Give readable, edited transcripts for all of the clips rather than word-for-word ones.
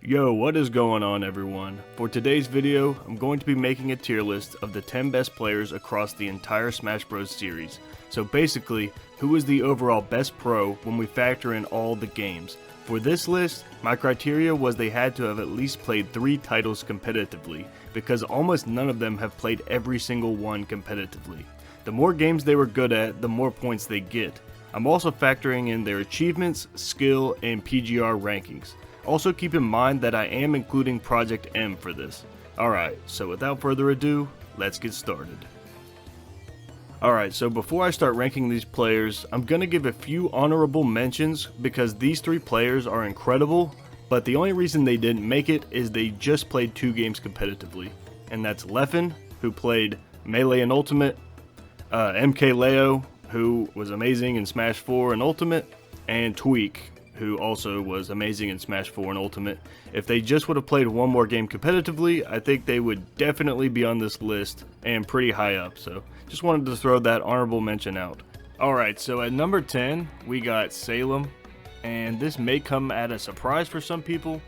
Yo, what is going on everyone? For today's video, I'm going to be making a tier list of the 10 best players across the entire Smash Bros series. So basically, who is the overall best pro when we factor in all the games. For this list, my criteria was they had to have at least played 3 titles competitively, because almost none of them have played every single one competitively. The more games they were good at, the more points they get. I'm also factoring in their achievements, skill, and PGR rankings. Also keep in mind that I am including Project M for this. Alright, so without further ado, let's get started. Alright, so before I start ranking these players, I'm gonna give a few honorable mentions because these 3 players are incredible, but the only reason they didn't make it is they just played 2 games competitively. And that's Leffen, who played Melee and Ultimate, MKLeo, who was amazing in Smash 4 and Ultimate, and Tweak, who also was amazing in Smash 4 and Ultimate. If they just would have played one more game competitively, I think they would definitely be on this list and pretty high up, so just wanted to throw that honorable mention out. Alright, so at number 10, we got Salem, and this may come at a surprise for some people,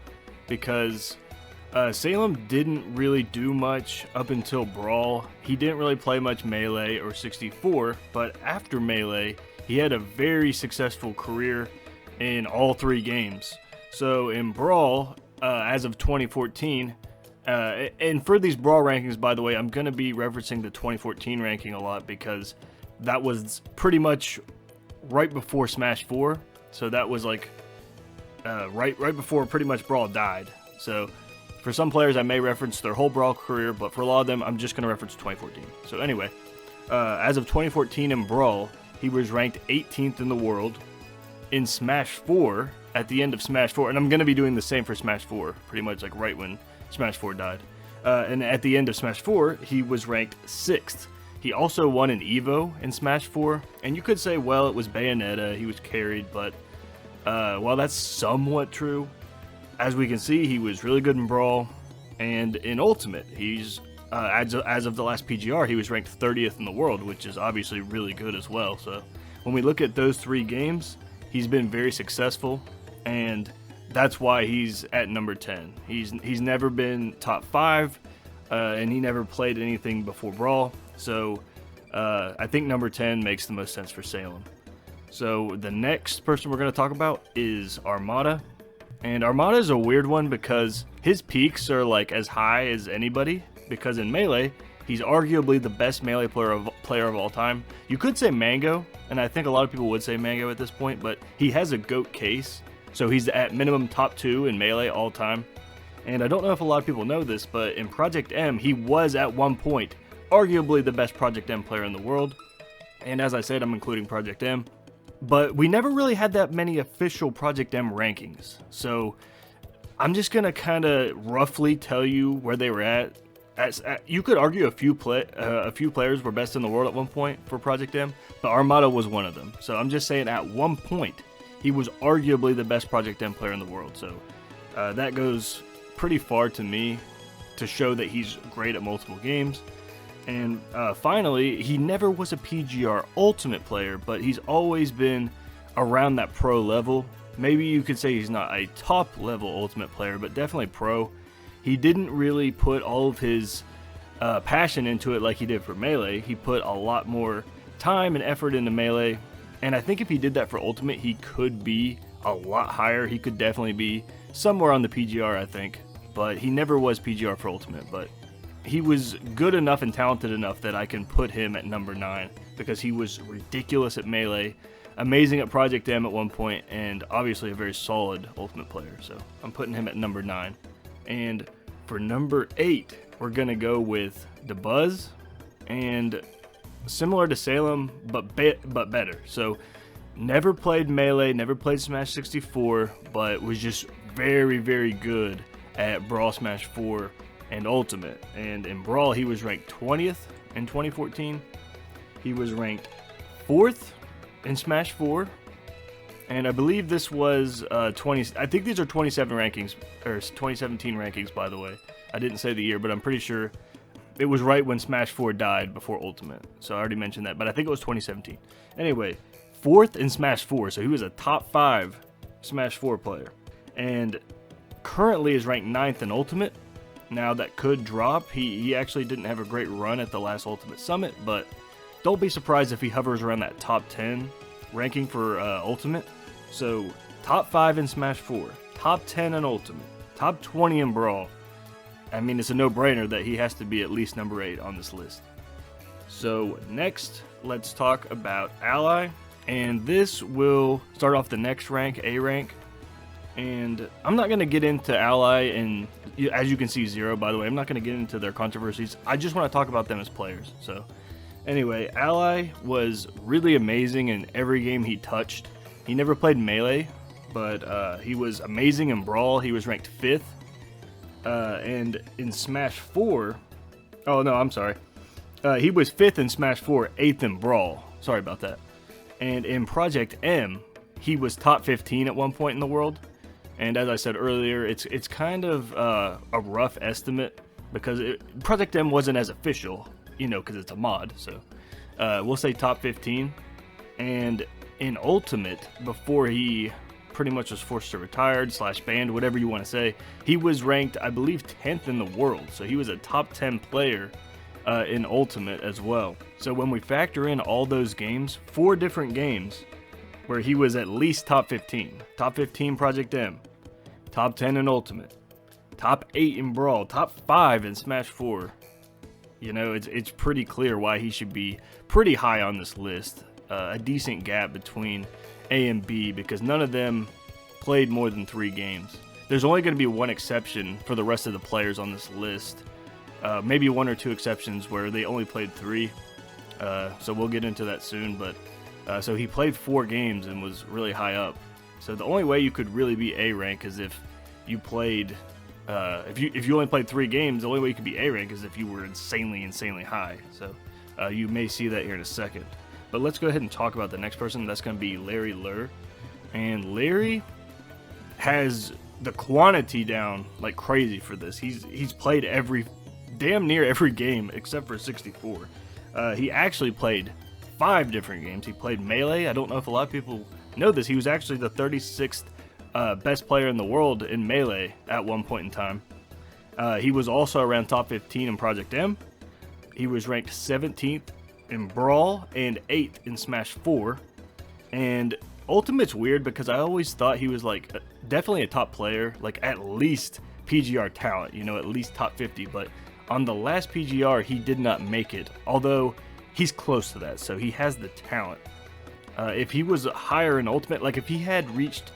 because Salem didn't really do much up until Brawl. He didn't really play much Melee or 64, but after Melee, he had a very successful career in all 3 games. So in Brawl, as of 2014, and for these Brawl rankings, by the way, I'm going to be referencing the 2014 ranking a lot because that was pretty much right before Smash 4. So that was like right before pretty much Brawl died. So for some players, I may reference their whole Brawl career, but for a lot of them, I'm just going to reference 2014. So anyway, as of 2014 in Brawl, he was ranked 18th in the world. In Smash 4, at the end of Smash 4, and I'm going to be doing the same for Smash 4, pretty much like right when Smash 4 died. And at the end of Smash 4, he was ranked 6th. He also won an Evo in Smash 4, and you could say, well, it was Bayonetta, he was carried, but while that's somewhat true, as we can see, he was really good in Brawl, and in Ultimate, he's, as of the last PGR, he was ranked 30th in the world, which is obviously really good as well. So when we look at those 3 games, he's been very successful, and that's why he's at number 10. He's never been top 5, and he never played anything before Brawl, so I think number 10 makes the most sense for Salem. So the next person we're going to talk about is Armada, and Armada is a weird one because his peaks are like as high as anybody, because in Melee, he's arguably the best Melee player of all time. You could say Mango, and I think a lot of people would say Mango at this point, but he has a GOAT case, so he's at minimum top 2 in Melee all time. And I don't know if a lot of people know this, but in Project M, he was at one point arguably the best Project M player in the world. And as I said, I'm including Project M. But we never really had that many official Project M rankings, so I'm just going to kind of roughly tell you where they were at. You could argue a few players were best in the world at one point for Project M, but Armada was one of them. So I'm just saying at one point, he was arguably the best Project M player in the world. So that goes pretty far to me to show that he's great at multiple games. And finally, he never was a PGR Ultimate player, but he's always been around that pro level. Maybe you could say he's not a top level Ultimate player, but definitely pro. He didn't really put all of his passion into it like he did for Melee. He put a lot more time and effort into Melee, and I think if he did that for Ultimate, he could be a lot higher. He could definitely be somewhere on the PGR, I think, but he never was PGR for Ultimate, but he was good enough and talented enough that I can put him at number 9, because he was ridiculous at Melee, amazing at Project M at one point, and obviously a very solid Ultimate player, so I'm putting him at number 9. And for number 8, we're going to go with Dabuz, and similar to Salem, but better. So never played Melee, never played Smash 64, but was just very, very good at Brawl Smash 4 and Ultimate. And in Brawl, he was ranked 20th in 2014. He was ranked 4th in Smash 4. And I believe this was I think these are 27 rankings, or 2017 rankings, by the way. I didn't say the year, but I'm pretty sure it was right when Smash 4 died before Ultimate. So I already mentioned that, but I think it was 2017. Anyway, 4th in Smash 4, so he was a top 5 Smash 4 player. And currently is ranked 9th in Ultimate. Now that could drop. He actually didn't have a great run at the last Ultimate Summit, but don't be surprised if he hovers around that top 10 ranking for Ultimate. So top 5 in Smash 4, top 10 in Ultimate, top 20 in Brawl. I mean, it's a no-brainer that he has to be at least number 8 on this list. So next, let's talk about Ally. And this will start off the next rank, A rank. And I'm not going to get into Ally, and as you can see, Zero, by the way, I'm not going to get into their controversies. I just want to talk about them as players. So anyway, Ally was really amazing in every game he touched. He never played Melee, but he was amazing in Brawl. He was ranked 5th. And in Smash 4, oh no, I'm sorry. He was 5th in Smash 4, 8th in Brawl. Sorry about that. And in Project M, he was top 15 at one point in the world. And as I said earlier, it's kind of a rough estimate because Project M wasn't as official, you know, because it's a mod. So we'll say top 15. And in Ultimate, before he pretty much was forced to retire / banned, whatever you want to say, he was ranked, I believe, 10th in the world. So he was a top 10 player in Ultimate as well. So when we factor in all those games, 4 different games where he was at least top 15. Top 15 Project M, top 10 in Ultimate, top 8 in Brawl, top 5 in Smash 4. You know, it's pretty clear why he should be pretty high on this list. A decent gap between A and B because none of them played more than 3 games. There's only going to be one exception for the rest of the players on this list. Maybe 1 or 2 exceptions where they only played 3. So we'll get into that soon, but so he played 4 games and was really high up. So the only way you could really be A rank is if you played, if you only played 3 games. The only way you could be A rank is if you were insanely high. So you may see that here in a second. But let's go ahead and talk about the next person. That's going to be Larry Lurr, and Larry has the quantity down like crazy for this. He's played damn near every game except for 64. He actually played 5 different games. He played Melee. I don't know if a lot of people know this. He was actually the 36th best player in the world in Melee at one point in time. He was also around top 15 in Project M. He was ranked 17th in Brawl and 8th in Smash 4. And Ultimate's weird because I always thought he was like definitely a top player, like at least PGR talent, you know, at least top 50. But on the last PGR, he did not make it, although he's close to that, so he has the talent. If he was higher in Ultimate, like if he had reached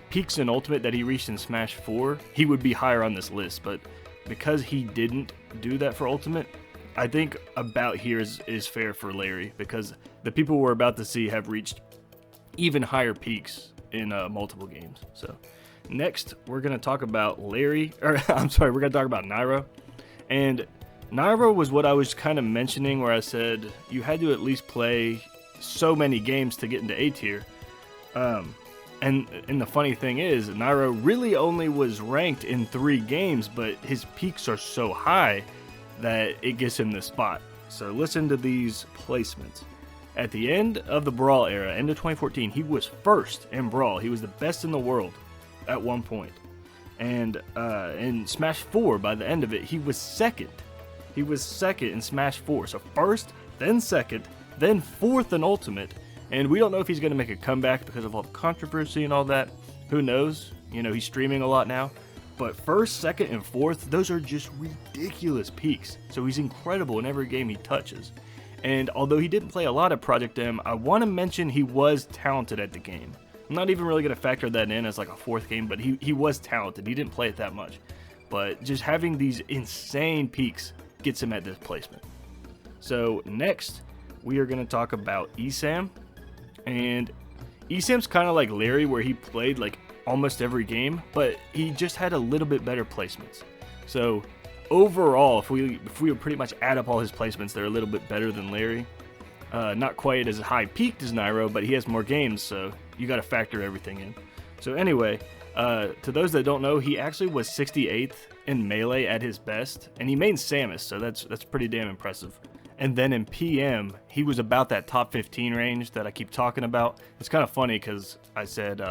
peaks in Ultimate that he reached in Smash 4, he would be higher on this list. But because he didn't do that for Ultimate, I think about here is fair for Larry, because the people we're about to see have reached even higher peaks in multiple games. So next, we're going to talk about we're going to talk about Nairo. And Nairo was what I was kind of mentioning where I said you had to at least play so many games to get into A tier. And the funny thing is, Nairo really only was ranked in 3 games, but his peaks are so high that it gets him this spot. So listen to these placements. At the end of the Brawl era, end of 2014, he was 1st in Brawl. He was the best in the world at one point. And in Smash 4, by the end of it, he was 2nd. He was 2nd in Smash 4. So 1st, then 2nd, then 4th in Ultimate. And we don't know if he's going to make a comeback because of all the controversy and all that. Who knows? You know, he's streaming a lot now. But 1st, 2nd, and 4th, those are just ridiculous peaks. So he's incredible in every game he touches. And although he didn't play a lot of Project M, I want to mention he was talented at the game. I'm not even really going to factor that in as like a 4th game, but he was talented. He didn't play it that much. But just having these insane peaks gets him at this placement. So next, we are going to talk about Esam. And Esam's kind of like Larry, where he played like almost every game, but he just had a little bit better placements. So overall, if we would pretty much add up all his placements, they're a little bit better than Larry. Not quite as high peaked as Nairo, but he has more games, so you got to factor everything in. So anyway, to those that don't know, he actually was 68th in Melee at his best, and he made Samus, so that's pretty damn impressive. And then in PM, he was about that top 15 range that I keep talking about. It's kind of funny because I said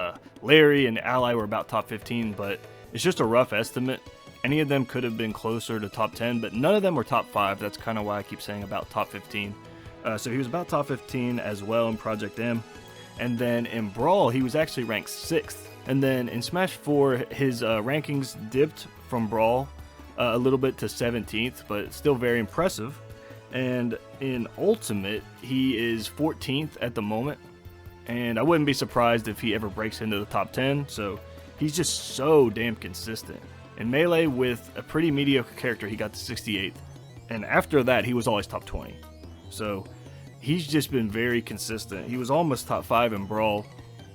Larry and Ally were about top 15, but It's just a rough estimate. Any of them could have been closer to top 10, but none of them were top 5. That's kind of why I keep saying about top 15. So he was about top 15 as well in Project M. And then in Brawl, he was actually ranked 6th. And then in Smash 4, his rankings dipped from Brawl a little bit to 17th, but still very impressive. And in Ultimate, he is 14th at the moment. And I wouldn't be surprised if he ever breaks into the top 10. So he's just so damn consistent. In Melee, with a pretty mediocre character, he got to 68th. And after that, he was always top 20. So he's just been very consistent. He was almost top 5 in Brawl,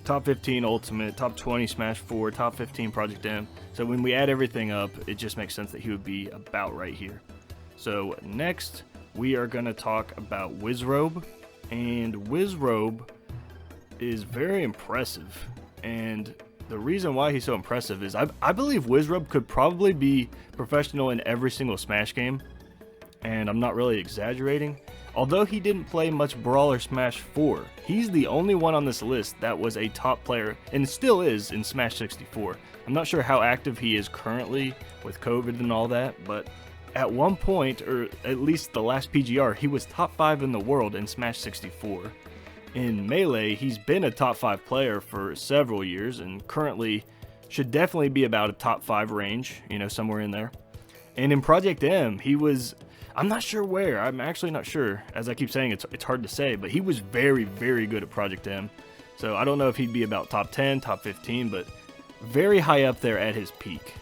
top 15 Ultimate, top 20 Smash 4, top 15 Project M. So when we add everything up, it just makes sense that he would be about right here. So next, we are going to talk about Wizrobe. And Wizrobe is very impressive. And the reason why he's so impressive is I believe Wizrobe could probably be professional in every single Smash game. And I'm not really exaggerating. Although he didn't play much Brawl or Smash 4, he's the only one on this list that was a top player, and still is, in Smash 64. I'm not sure how active he is currently with COVID and all that, but at one point, or at least the last PGR, he was top 5 in the world in Smash 64. In Melee, he's been a top 5 player for several years, and currently should definitely be about a top 5 range, somewhere in there. And in Project M, he was... I'm not sure where. I'm actually not sure. As I keep saying, it's hard to say, but he was very, very good at Project M. So I don't know if he'd be about top 10, top 15, but very high up there at his peak.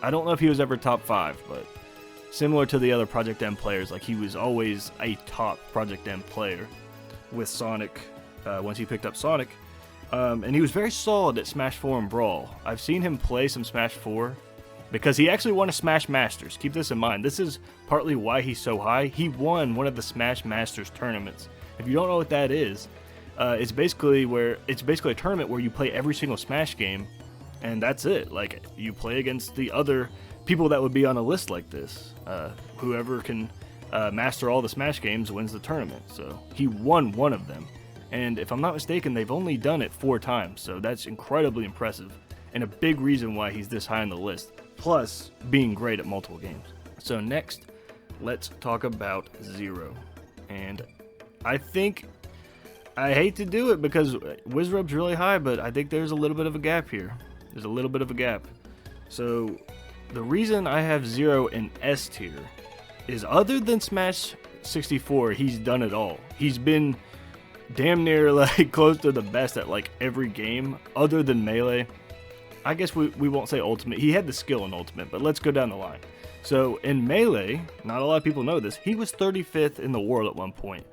I don't know if he was ever top 5, but similar to the other Project M players, like he was always a top Project M player with Sonic, once he picked up Sonic. And he was very solid at Smash 4 and Brawl. I've seen him play some Smash 4, because he actually won a Smash Masters. Keep this in mind. This is partly why he's so high. He won one of the Smash Masters tournaments. If you don't know what that is, it's basically a tournament where you play every single Smash game, and that's it. Like, you play against the other people that would be on a list like this. Whoever can master all the Smash games wins the tournament. So he won one of them. And if I'm not mistaken, they've only done it 4 times. So that's incredibly impressive, and a big reason why he's this high on the list. Plus, being great at multiple games. So next, let's talk about Zero. And I hate to do it because Wizrobe's really high, but I think there's a little bit of a gap here. There's a little bit of a gap. So the reason I have Zero in S tier is, other than Smash 64, he's done it all. He's been damn near like close to the best at like every game other than Melee. I guess we won't say Ultimate. He had the skill in Ultimate, but let's go down the line. So in Melee, not a lot of people know this, he was 35th in the world at one point.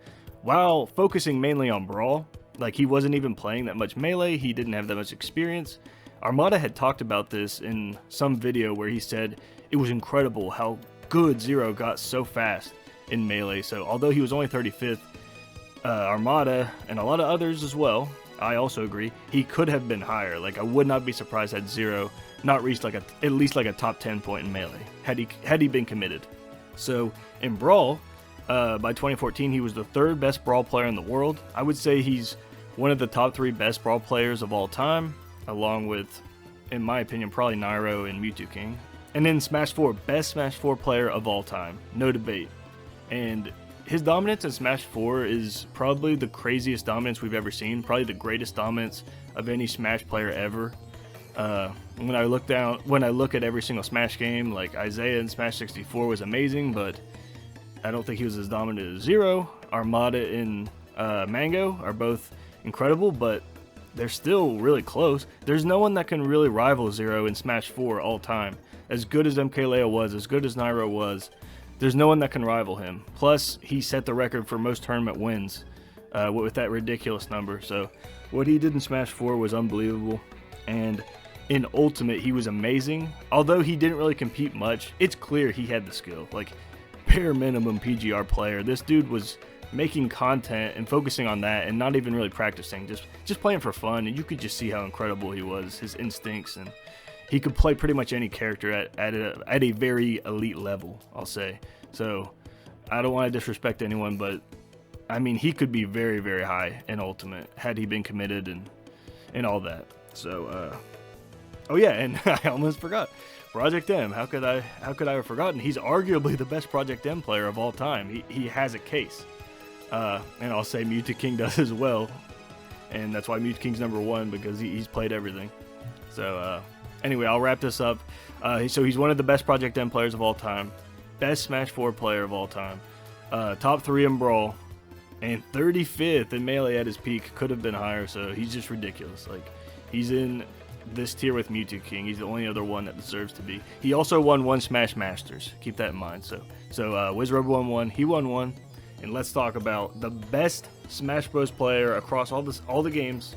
While focusing mainly on Brawl, like he wasn't even playing that much Melee, he didn't have that much experience. Armada had talked about this in some video where he said it was incredible how good Zero got so fast in Melee. So although he was only 35th, Armada and a lot of others as well, I also agree, he could have been higher. Like, I would not be surprised had Zero not reached like at least like a top 10 point in Melee had he been committed. So in Brawl, by 2014, he was the 3rd best Brawl player in the world. I would say he's one of the top 3 best Brawl players of all time, along with, in my opinion, probably Nairo and Mewtwo King. And in Smash 4, best Smash 4 player of all time, no debate. And his dominance in Smash 4 is probably the craziest dominance we've ever seen, probably the greatest dominance of any Smash player ever. When I look at every single Smash game, like Isaiah in Smash 64 was amazing, but I don't think he was as dominant as Zero. Armada and Mango are both incredible, but they're still really close. There's no one that can really rival Zero in Smash 4 all time. As good as MKLeo was, as good as Nairo was, there's no one that can rival him. Plus, he set the record for most tournament wins with that ridiculous number. So what he did in Smash 4 was unbelievable. And in Ultimate, he was amazing. Although he didn't really compete much, it's clear he had the skill. Like, bare minimum PGR player. This dude was making content and focusing on that and not even really practicing. Just playing for fun. And you could just see how incredible he was. His instincts, and he could play pretty much any character at a very elite level, I'll say. So I don't want to disrespect anyone, but I mean, he could be very, very high in Ultimate had he been committed and all that. So Oh yeah, and I almost forgot. Project M. How could I have forgotten? He's arguably the best Project M player of all time. He has a case. And I'll say Mew2King does as well. And that's why Mew2King's #1, because he's played everything. So anyway, I'll wrap this up. So he's one of the best Project M players of all time. Best Smash 4 player of all time. Top 3 in Brawl. And 35th in Melee at his peak. Could have been higher, so he's just ridiculous. Like, he's in this tier with Mew2King. He's the only other one that deserves to be. He also won 1 Smash Masters. Keep that in mind. So Wizrobe won 1. He won 1. And let's talk about the best Smash Bros. Player across all the games,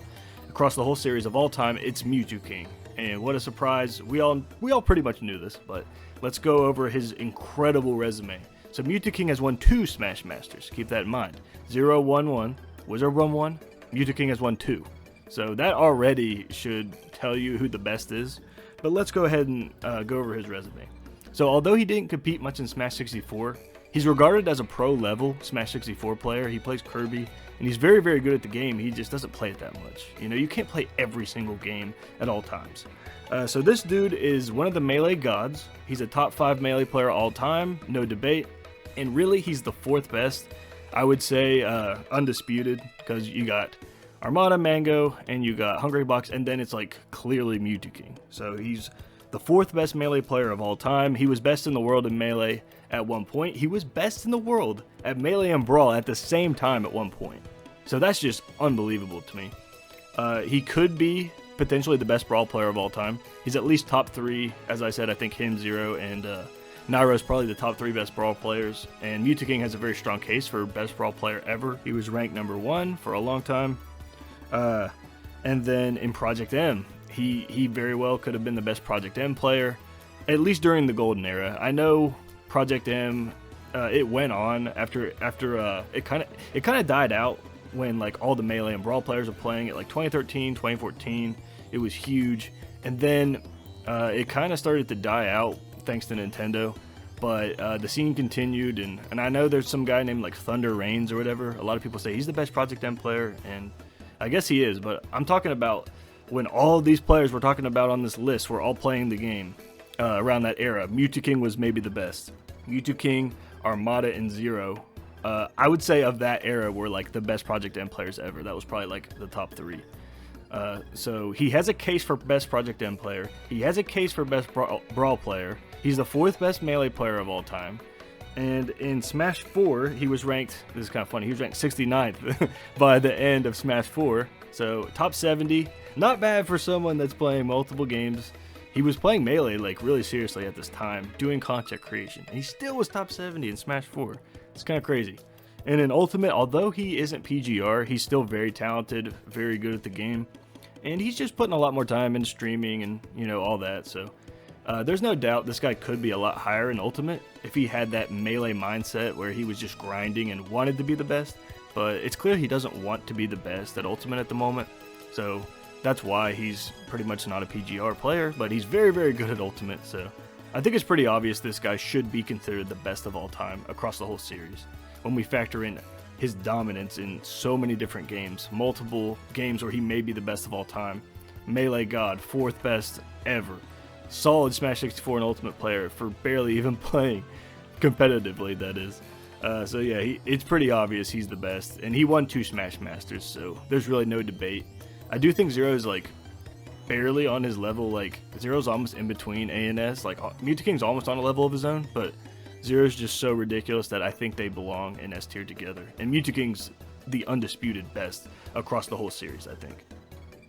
across the whole series of all time. It's Mew2King. And what a surprise. We all pretty much knew this, but let's go over his incredible resume. So Mew2King has won 2 Smash Masters. Keep that in mind. Zero won 1, Wizrobe won 1, Mew2King has won 2. So that already should tell you who the best is. But let's go ahead and go over his resume. So although he didn't compete much in Smash 64, he's regarded as a pro-level Smash 64 player. He plays Kirby, and he's very, very good at the game. He just doesn't play it that much. You know, you can't play every single game at all times. So this dude is one of the Melee gods. He's a top 5 Melee player all time, no debate. And really, he's the 4th best. I would say undisputed, because you got Armada, Mango, and you got Hungrybox, and then it's like clearly Mew2King. So he's the 4th best Melee player of all time. He was best in the world in Melee at one point. He was best in the world at Melee and Brawl at the same time at one point. So that's just unbelievable to me. He could be potentially the best Brawl player of all time. He's at least top 3. As I said, I think him, Zero, and Nairo is probably the top 3 best Brawl players. And Mew2King has a very strong case for best Brawl player ever. He was ranked #1 for a long time. And then in Project M, he very well could have been the best Project M player, at least during the golden era. I know Project M, it went on after it kind of died out when like all the Melee and Brawl players were playing it, like 2013, 2014. It was huge, and then it kind of started to die out thanks to Nintendo. But the scene continued, and I know there's some guy named like Thunder Reigns or whatever. A lot of people say he's the best Project M player, and I guess he is, but I'm talking about when all of these players we're talking about on this list were all playing the game around that era. Mew2King was maybe the best. Mew2King, Armada, and Zero, I would say of that era were like the best Project M players ever. That was probably like the top 3. So he has a case for best Project M player. He has a case for best Brawl player. He's the 4th best Melee player of all time. And in Smash 4, he was ranked, this is kind of funny, he was ranked 69th by the end of Smash 4. So top 70, not bad for someone that's playing multiple games. He was playing Melee like really seriously at this time, doing content creation. And he still was top 70 in Smash 4. It's kind of crazy. And in Ultimate, although he isn't PGR, he's still very talented, very good at the game. And he's just putting a lot more time into streaming and, you know, all that. So there's no doubt this guy could be a lot higher in Ultimate if he had that Melee mindset where he was just grinding and wanted to be the best. But it's clear he doesn't want to be the best at Ultimate at the moment. So that's why he's pretty much not a PGR player, but he's very, very good at Ultimate. So I think it's pretty obvious this guy should be considered the best of all time across the whole series. When we factor in his dominance in so many different games, multiple games where he may be the best of all time. Melee God, 4th best ever. Solid Smash 64 and Ultimate player for barely even playing competitively, that is. So yeah, it's pretty obvious he's the best, and he won 2 Smash Masters, so there's really no debate. I do think Zero is like barely on his level. Like Zero's almost in between A and S. Like Mew2King's almost on a level of his own, but Zero's just so ridiculous that I think they belong in S tier together. And Mew2King's the undisputed best across the whole series, I think.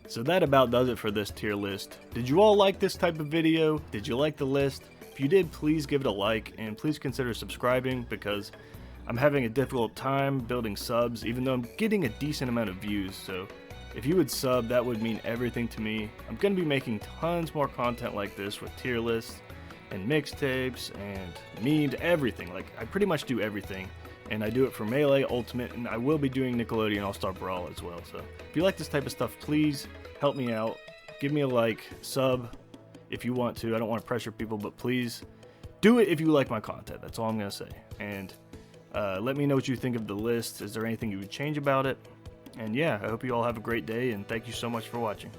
So that about does it for this tier list. Did you all like this type of video? Did you like the list? If you did, please give it a like, and please consider subscribing, because I'm having a difficult time building subs, even though I'm getting a decent amount of views. So if you would sub, that would mean everything to me. I'm going to be making tons more content like this with tier lists and mixtapes and memes, everything. Like, I pretty much do everything. And I do it for Melee, Ultimate, and I will be doing Nickelodeon All-Star Brawl as well. So if you like this type of stuff, please help me out. Give me a like, sub if you want to. I don't want to pressure people, but please do it if you like my content. That's all I'm going to say. And let me know what you think of the list. Is there anything you would change about it? And yeah, I hope you all have a great day, and thank you so much for watching.